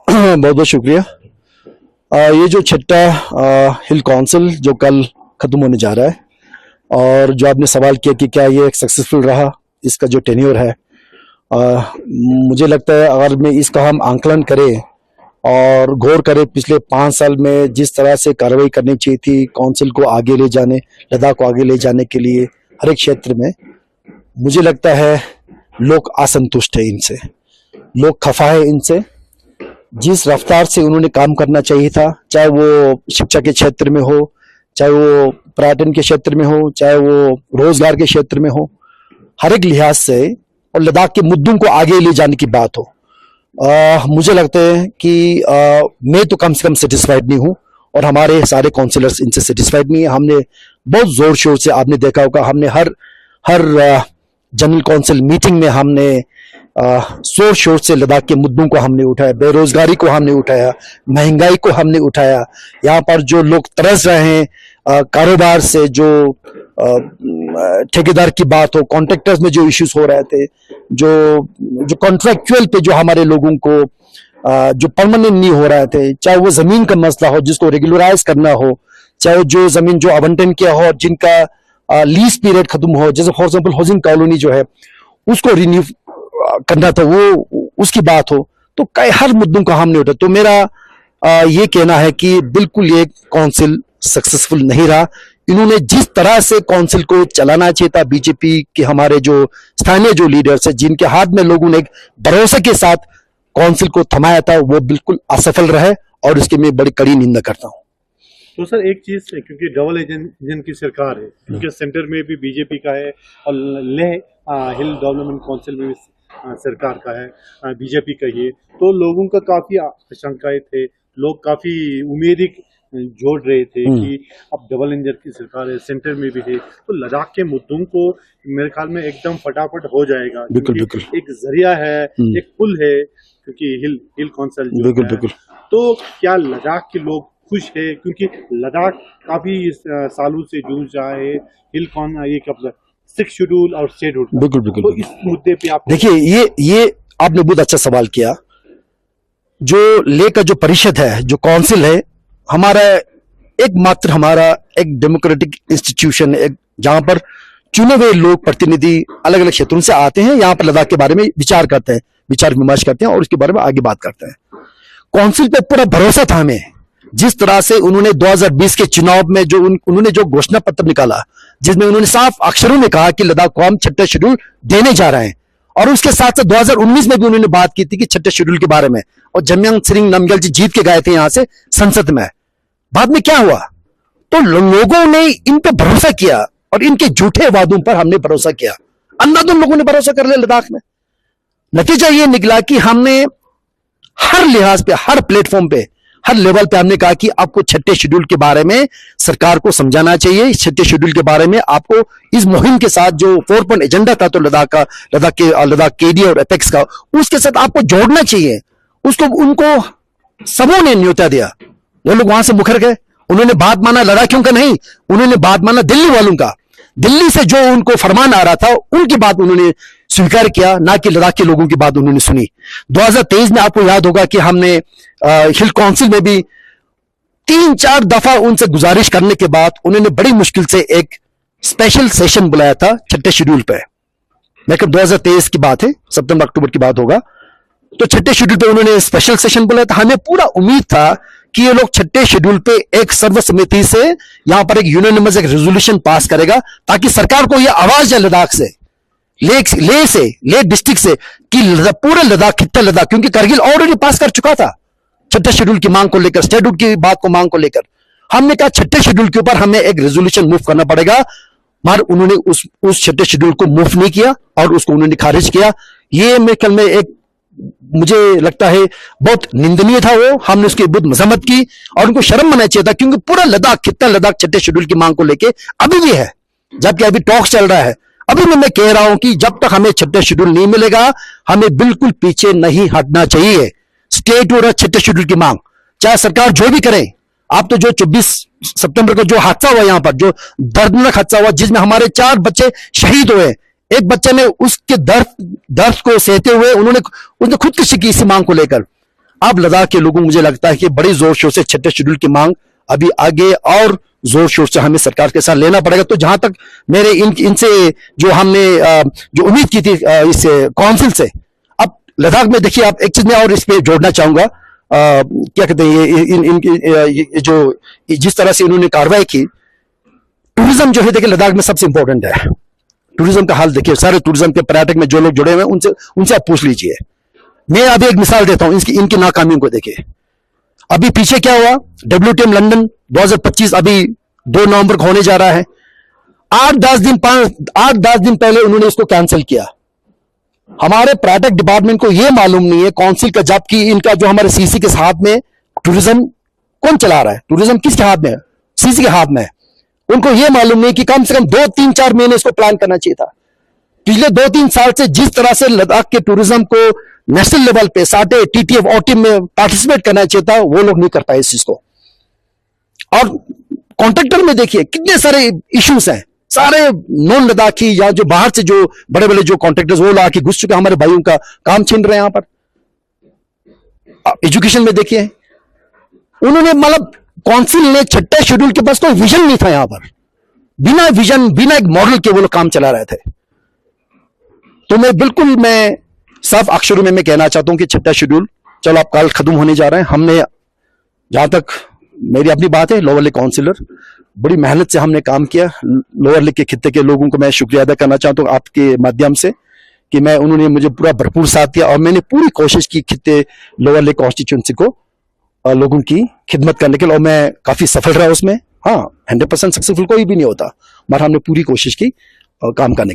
बहुत बहुत शुक्रिया। ये जो छठा हिल काउंसिल जो कल खत्म होने जा रहा है, और जो आपने सवाल किया कि क्या ये सक्सेसफुल रहा, इसका जो टेन्योर है, मुझे लगता है अगर मैं इसका हम आंकलन करें और गौर करें पिछले 5 साल में जिस तरह से कार्रवाई करनी चाहिए थी काउंसिल को आगे ले जाने, लद्दाख को आगे ले जाने के लिए हर एक क्षेत्र में, मुझे लगता है लोग असंतुष्ट है इनसे, लोग खफा है इनसे। जिस रफ्तार से उन्होंने काम करना चाहिए था, चाहे वो शिक्षा के क्षेत्र में हो, चाहे वो पर्यटन के क्षेत्र में हो, चाहे वो रोजगार के क्षेत्र में हो, हर एक लिहाज से, और लद्दाख के मुद्दों को आगे ले जाने की बात हो, मुझे लगता है कि मैं तो कम से कम सेटिस्फाइड नहीं हूं, और हमारे सारे काउंसिलर्स इनसे सेटिस्फाइड नहीं है। हमने बहुत जोर शोर से, आपने देखा होगा, हमने हर जनरल काउंसिल मीटिंग में हमने जोर शोर से लद्दाख के मुद्दों को हमने उठाया, बेरोजगारी को हमने उठाया, महंगाई को हमने उठाया। यहाँ पर जो लोग तरस रहे हैं कारोबार से, जो ठेकेदार की बात हो, कॉन्ट्रैक्टर्स में जो इश्यूज हो रहे थे, जो कॉन्ट्रैक्चुअल पे जो हमारे लोगों को जो परमानेंट नहीं हो रहे थे, चाहे वो जमीन का मसला हो जिसको रेगुलराइज करना हो, चाहे जो जमीन जो आवंटन किया हो, जिनका लीज पीरियड खत्म हो, जैसे फॉर एग्जाम्पल हाउसिंग कॉलोनी जो है उसको रिन्यू करना था, वो उसकी बात हो, तो कई हर मुद्दों का हमने उठाया। तो मेरा ये कहना है कि बिल्कुल ये काउंसिल सक्सेसफुल नहीं रहा। इन्होंने जिस तरह से काउंसिल को चलाना चाहिए था, बीजेपी के हमारे जो स्थानीय जो लीडर्स है, जिनके हाथ में लोगों ने एक भरोसे के साथ काउंसिल को थमाया था, वो बिल्कुल असफल रहे, और इसकी मैं बड़ी कड़ी निंदा करता हूँ। तो सर एक चीज है, क्योंकि डबल इंजन की सरकार है, क्योंकि सेंटर में भी बीजेपी का है और लेह हिल डेवलपमेंट काउंसिल में भी सरकार का है, बीजेपी का ही है, तो लोगों का काफी आशंकाएं थे, लोग काफी उम्मीदें जोड़ रहे थे कि अब डबल इंजन की सरकार है, सेंटर में भी है, तो लद्दाख के मुद्दों को मेरे ख्याल में एकदम फटाफट हो जाएगा। बिल्कुल बिल्कुल एक जरिया है, एक पुल है, क्योंकि हिल काउंसिल जो बिल्कुल है, बिल्कुल। तो क्या लद्दाख के लोग खुश है? क्योंकि लद्दाख काफी सालों से जूझ रहा है हिल कौन ये कब 6 शेड्यूल और शेड्यूल, बिल्कुल बिल्कुल। तो इस मुद्दे पे आप देखिए, ये आपने बहुत अच्छा सवाल किया। जो लेह का जो परिषद है, जो काउंसिल है, हमारा एकमात्र हमारा एक डेमोक्रेटिक इंस्टीट्यूशन है, जहां पर चुने हुए लोग प्रतिनिधि अलग अलग क्षेत्रों से आते हैं, यहाँ पर लद्दाख के बारे में विचार करते हैं, विचार विमर्श करते हैं, और उसके बारे में आगे बात करते हैं। काउंसिल पे पूरा भरोसा था हमें। जिस तरह से उन्होंने 2020 के चुनाव में जो उन्होंने जो घोषणा पत्र निकाला, जिसमें उन्होंने साफ अक्षरों में कहा कि लद्दाख को हम छठे शेड्यूल देने जा रहे हैं, और उसके साथ साथ 2019 में भी उन्होंने बात की थी कि छठे शेड्यूल के बारे में, और जम्यांग सिरिंग नामग्याल जी जीत के गए थे यहां से संसद में। बाद में क्या हुआ? तो लोगों ने इन पर भरोसा किया, और इनके झूठे वादों पर हमने भरोसा किया, अंधाधुंध लोगों ने भरोसा कर लिया लद्दाख में। नतीजा ये निकला कि हमने हर लिहाज पे, हर प्लेटफॉर्म पे, हर लेवल पे हमने कहा कि आपको छठे शेड्यूल के बारे में सरकार को समझाना चाहिए। छठे शेड्यूल के बारे में आपको इस मुहिम के साथ जो 4 पॉइंट एजेंडा था, तो लद्दाख केडी और एपेक्स का, उसके साथ आपको जोड़ना चाहिए उसको। उनको सबों ने न्योता दिया, वो लोग वहां से मुकर गए। उन्होंने बात माना लद्दाखियों का नहीं, उन्होंने बात माना दिल्ली वालों का। दिल्ली से जो उनको फरमान आ रहा था उनकी बात उन्होंने स्वीकार किया, ना कि लद्दाख के लोगों की बात उन्होंने सुनी। 2023 में आपको याद होगा कि हमने हिल काउंसिल में भी 3-4 दफा उनसे गुजारिश करने के बाद उन्होंने बड़ी मुश्किल से एक स्पेशल सेशन बुलाया था छठे शेड्यूल पे। मैं कब 2023 की बात है, सितंबर अक्टूबर की बात होगा, तो छठे शेड्यूल पे उन्होंने स्पेशल सेशन बुलाया था। हमें पूरा उम्मीद था कि ये लोग छठे शेड्यूल पे एक सर्वसम्मति से यहां पर एक यूनानिमस एक रेजोल्यूशन पास करेगा, ताकि सरकार को यह आवाज जाए लद्दाख से, लेह डिस्ट्रिक्ट से, कि पूरा लद्दाख, खित्ता लद्दाख, क्योंकि करगिल ऑलरेडी पास कर चुका था छठे शेड्यूल की मांग को लेकर, स्टेटहुड की बात को मांग को लेकर। हमने कहा छठे शेड्यूल के ऊपर हमें एक रेजोल्यूशन मूव करना पड़ेगा, मगर उन्होंने उस छठे शेड्यूल को मूव नहीं किया, और उसको उन्होंने खारिज किया। ये मेरे ख्याल में एक, मुझे लगता है बहुत निंदनीय था वो। हमने उसकी बहुत मजम्मत की, और उनको शर्म मनाना चाहिए था, क्योंकि पूरा लद्दाख, खित्ता लद्दाख छठे शेड्यूल की मांग को लेके अभी भी है, जबकि अभी टॉक्स चल रहा है। अभी मैं कह रहा हूं कि जब तक हमें छठे शेड्यूल नहीं मिलेगा, हमें बिल्कुल पीछे नहीं हटना चाहिए। स्टेट और छठे शेड्यूल की मांग, चाहे सरकार जो भी करे। आप तो जो 24 सितंबर को जो हादसा हुआ, यहां पर जो दर्दनाक हादसा हुआ, जिसमें हमारे 4 बच्चे शहीद हुए, एक बच्चे ने उसके दर्द को सहते हुए उन्होंने खुदकुशी की इसी मांग को लेकर। अब लद्दाख के लोगों को मुझे लगता है कि बड़ी जोर शोर से छठे शेड्यूल की मांग अभी आगे और जोर शोर से हमें सरकार के साथ लेना पड़ेगा। तो जहां तक मेरे इनसे जो हमने जो उम्मीद की थी इस काउंसिल से, अब लद्दाख में देखिए आप एक चीज मैं और इस पे जोड़ना चाहूंगा, क्या कहते हैं ये जो जिस तरह से इन्होंने कार्रवाई की, टूरिज्म जो है देखिए लद्दाख में सबसे इंपॉर्टेंट है। टूरिज्म का हाल देखिए, सारे टूरिज्म के पर्यटक में जो लोग जुड़े हुए हैं उनसे आप पूछ लीजिए। मैं अभी एक मिसाल देता हूं इनकी नाकामियों को देखिए। अभी पीछे क्या हुआ, WTM लंदन 2025 अभी 2 नवंबर को होने जा रहा है। 8-10 दिन पहले उन्होंने इसको कैंसिल किया। हमारे पर्यटक डिपार्टमेंट को यह मालूम नहीं है काउंसिल का, जबकि इनका जो हमारे सीसी के हाथ में टूरिज्म कौन चला रहा है, टूरिज्म किसके हाथ में है, सीसी के हाथ में है। उनको यह मालूम नहीं कि कम से कम 2-3-4 महीने इसको प्लान करना चाहिए था। पिछले 2-3 साल से जिस तरह से लद्दाख के टूरिज्म को नेशनल लेवल पे साटे TTF OTM में पार्टिसिपेट करना चाहिए था, वो लोग नहीं कर पाए इस चीज को। और कॉन्ट्रैक्टर में देखिए कितने सारे इश्यूज हैं, सारे नॉन लद्दाखी या जो बाहर से जो बड़े बड़े जो कॉन्ट्रैक्टर्स वो ला के घुस चुके हमारे भाइयों का काम छीन रहे हैं। यहां पर एजुकेशन में देखिए उन्होंने मतलब काउंसिल ने छठे शेड्यूल के पास कोई विजन नहीं था। यहां पर बिना विजन, बिना एक मॉडल के वो लोग काम चला रहे थे। तो मैं साफ अक्षरों में मैं कहना चाहता हूं कि छठा शेड्यूल चलो अब कल खत्म होने जा रहे हैं। हमने, जहां तक मेरी अपनी बात है, लोअर लेक काउंसिलर बड़ी मेहनत से हमने काम किया। लोअर लेक के खित्ते के लोगों को मैं शुक्रिया अदा करना चाहता हूं आपके माध्यम से कि उन्होंने मुझे पूरा भरपूर साथ दिया और मैंने पूरी कोशिश की खित्ते लोअर लेक कॉन्स्टिट्यूंसी को लोगों की खिदमत करने के लिए, और मैं काफी सफल रहा उसमें। हाँ, 100% सक्सेसफुल कोई भी नहीं होता, मगर हमने पूरी कोशिश की काम करने के लिए।